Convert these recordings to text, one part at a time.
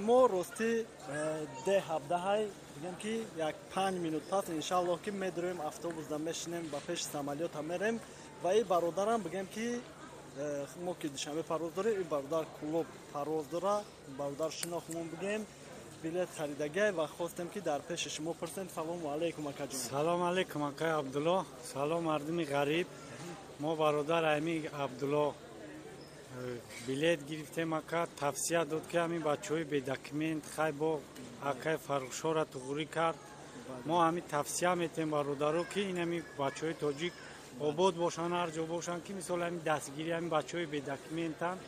мо рости де ҳабдаҳай бигем ки як 5 минут пас иншаллоҳ ки медурем автобусда мешинем ба пеши самолёта мерем ва и бародарам бигем ки мо ки душанбе парвоз дорем и бародар клуб парвоз дора бародар шинохмон бигем билет харидагай ва хостем ки дар пеши шумо пурсем. Салому алейкум акаҷон. Салом алейкум акай Абдулло. Салом мардуми ғариб. мо бародар ами Абдулло билет гирифтем ака тавсия дод ки ами бачаҳои бедокумент хай бо акай Фаррухшора туғурӣ кард. мо ами тавсия метем бародаро ки ин ами бачаҳои тоҷик обод бошанд ҳар ҷо бошанд ки мисол ами дастгири ами бачаҳои бедокументанд.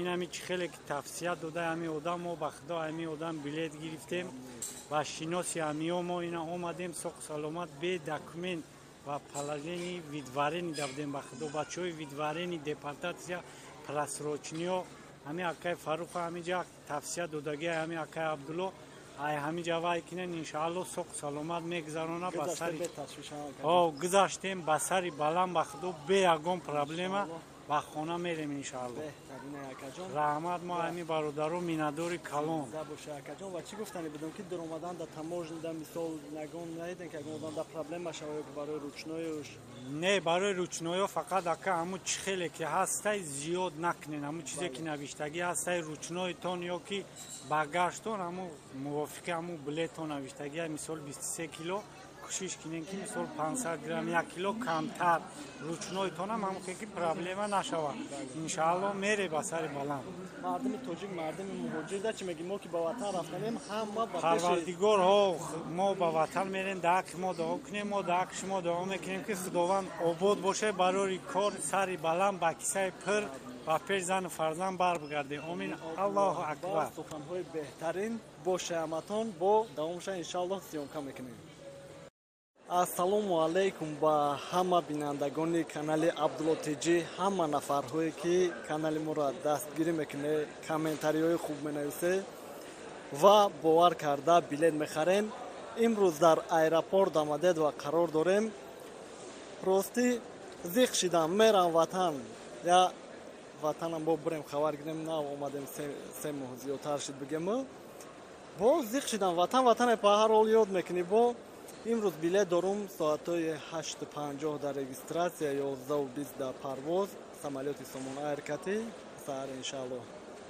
ин ами чӣ хеле ки тавсия дода ами одам мо ба худо ами одам билет гирифтем ва шиноси амиҳо мо ина омадем соқ саломат бе документ ва положени видварени давдем ба худо бачаҳои видварени депортатсия просрочниҳо ами акай Фарруха ҳамиҷа тавсия додаги ами акай Абдулло ай ҳамиҷа вай кинен иншаалло соқ саломат мегузарона ба сари гузаштем ба сари баланд ба худо бе ягон проблема ба хона мерем иншаалло. раҳмат. мо ами бародаро миннатдори калон. ва чӣ гуфтани будем ки дуромадан да таможнида мисол нагон наидем ки ягон одам да проблема шавад барои ручноёш? Не, барои ручноё фақат ака ҳаму чӣ хеле ки ҳастай зиёд накунен ҳаму чизе ки навиштагӣ ҳастай ручноитон ё ки багажтон ҳаму мувофиқи ҳаму билетон навиштагӣ мисол 23 кило кӯшиш кинем ки мисол 500 грамм 1 кило камтар ручноитонам ҳамуке ки проблема нашавад иншаалло мере ба сари баланд. мардуми тоҷик мардуми муҳоҷирида чӣ мегӣ мо ки ба ватан рафтанем ҳама ба парвардигорҳо мо ба ватан мерем даҳак мо дуо кунем мо даҳак шумо дуо мекунем ки худованд обод бошад барои кор сари баланд ба кисаи пир ва пеш зану фарзанд барбигардем. омин. аллоҳу акбар. суханҳои беҳтарин боше ҳаматон бо давомша иншааллоҳ сиёмка мекунем. ассалому алейкум ба ҳама бинандагони канали Абдулло Тиҷӣ, ҳама нафарҳое ки канали моро дастгирӣ мекуне, комментариҳои хуб менависе ва бовар карда билет мехарем. имрӯз дар аэропорт омадед ва қарор дорем. ростӣ зиқ шидам мерам ватан я ватанам бо бурем хабар гирем на омадем 3 моҳ зиёдтар шид бигем бо зиқ шидам ватане па ҳар ҳол ёд мекунӣ бо имрӯз билет дорум соатҳои 8:50 дар регистратсия 11:20 дар парвоз самолёти Somon Air кати саҳар иншааллоҳ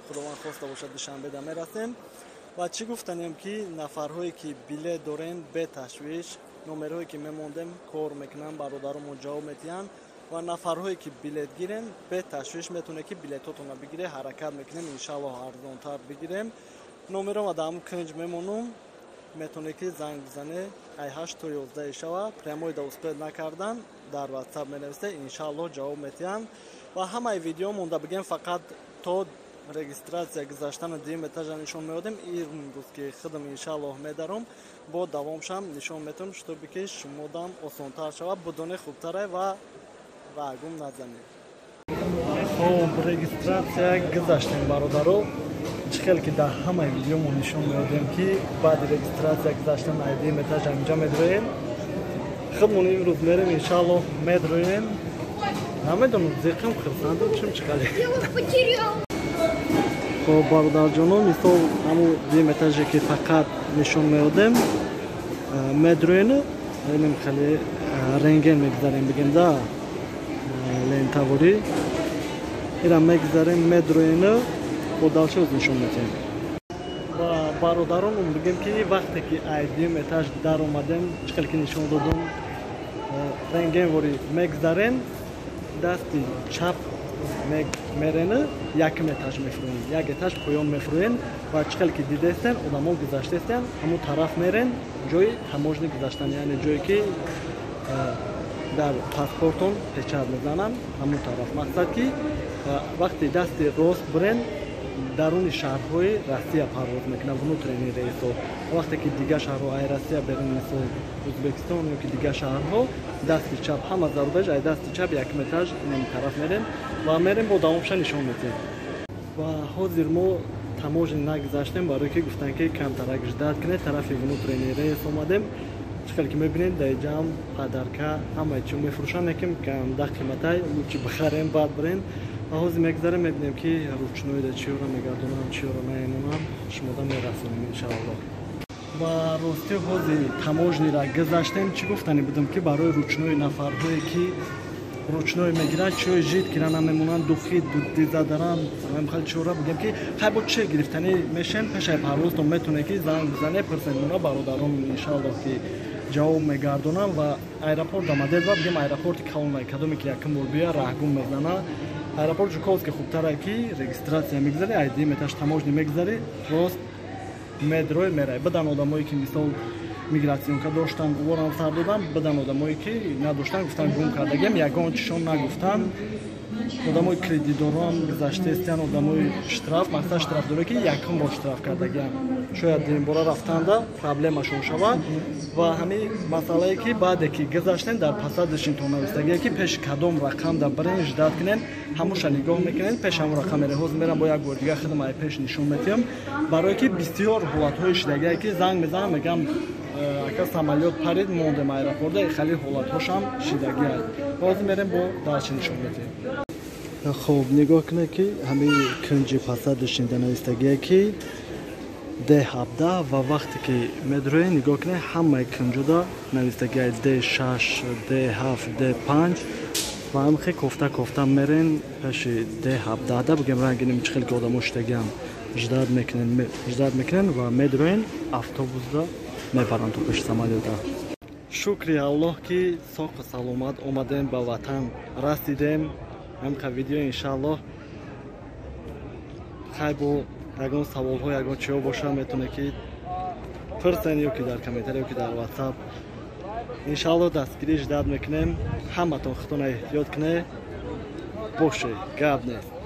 худованд хоста бошад душанбеда мерасем. ва чӣ гуфтанем ки нафарҳое ки билет дорен бе ташвиш номерҳое ки мемондем кор мекунанд бародаромон ҷавоб метиҳанд ва нафарҳое ки билет гирен бе ташвиш метавонед ки билетотонро бигире ҳаракат мекунем иншааллоҳ арзонтар бигирем. номерома дар ҳамун кунҷ мемонам метавонед ки занг бизане ай 8 то 11 шава прямои да успед накардан дар WhatsApp менависе иншааллоҳ ҷавоб метиҳанд ва ҳамаи видео монда бигем фақат то регистратсия гузаштана дуюм этажа нишон меодем имрӯз ки худам иншааллоҳ медаром бо давомшам нишон метавонам шутоби ки шумодам осонтар шавад будоне хубтаре ва рагум назанед. хоб регистратсия гузаштем бародаро чӣ хеле ки дар ҳамаи видеомо нишон меодем ки баъди регистратсия гузаштан ай дуюм этажа инҷа медроем. худмон имрӯз мерем иншааллоҳ медроем. намедонам зиқам хирсандам чим чӣ қади. хоб бародарҷонон мисол ҳамо дуюм этаже ки фақат нишон меодем медроен инем хеле рентген мегузарем бигем да лентаворӣ ира мегузарем медроен бо далшоз нишон метиҳем. ва бародаронам бигем ки вақте ки ай дуюм этаж дар омадем чӣ хеле ки нишон додам рентгенворӣ мегузарем дасти чап мерен якм этаж мефурӯен як этаж поён мефурӯен ва чӣ хеле ки дидестен одамо гузаштестен ҳамун тараф мерен ҷои таможни гузаштан яъне ҷое ки дар паспортон печат мезананд ҳамун тараф мақсад ки вақти дасти рост бурен даруни шаҳрҳои Россия парвоз мекунад внутренни рейсҳо. вақте ки дигар шаҳрҳо ай Россия берен мисол Ӯзбекистон ё ки дигар шаҳрҳо дасти чап ҳама зарурдаш ай дасти чап якм этаж инем тараф мерем ва мерем бо давомша нишон метиҳем. ва ҳозир мо таможни нагузаштем барое ки гуфтанд ки камтарак ждат кунед тарафи внутренни рейс омадем. чӣ хеле ки мебинед дар ҷам падарка ҳамаи чӣ мефурӯшанд яким камда қиматай лучи бихарем баъд бирем ҳозир мегзарем мебинем ки ручноида чиёро мегардонам чиёро наемонам шумода мерасонем иншааллоҳ. ва рости ҳозир таможнира гузаштем чӣ гуфтани будам ки барои ручнои нафарҳое ки ручной мегирад чӯи жид кира намемонанд духид дизадарам хали чора бигем ки хай бо че гирифтани мешем пешай парвозтон метоне ки занг бизане пирсентмона бародарон иншааллоҳ ки ҷавоб мегардонам ва аэропорт дамадед ва бигем аэропорти калонай кадоме ки якум бор бия раҳгум мезана аэропорт жуковски хубтара ки регистратсия мегзари айди меташ таможни мегзари рост медрой мерай бадан одамое ки мисол мигратсионка доштан ворам сар додам бадан одамое ки надоштан гуфтан гум кардагем ягон чишон нагуфтан одамои кредитдорон гузаштестиян одамои штраф мақсад штрафдоре ки якум бор штраф кардагиам шояд димбора рафтанда проблемашон шавад ва ҳамин масъалае ки баъде ки гузаштен дар пасадишинтон навистагие ки пеш кадом рақам дар бринҷ дад кунен ҳамуша нигоҳ мекунен пеш ҳамун рақам мере ҳозир мерам бо як бор дига хидмаи пеш нишон метиҳам барое ки бисёр ҳолатҳои шидагие ки занг мезанам мегам ака самолёт парид мондем аэропорта хали ҳолатҳошам шидагия ҳозир мерем бо дарчи нишон метиҳем. خب نگاه کنه که همه کنج پسد شنده نویستگیه که D17 و وقتی که مدروی نگاه کنه همه کنجو دا نویستگیه D6 D7 D5 و هم خیلی کفته میرن پش D17 دا بگم رنگی نمیچه خیلی که آدم اشتگیم جداد میکنن و مدروین افطوبوس دا میبرن تو پش سمالیو دا شکری الله که ساق و سلامت اومدیم به وطن رسیدیم ҳамқа видео иншааллоҳ хай бо ягон саволҳо ягон чиё боша метоне ки пирсен ё ки дар комментария ё ки дар ватсап иншааллоҳ дастгирӣ ждат мекунем ҳаматон худтон эҳтиёт кунед боше гап нест.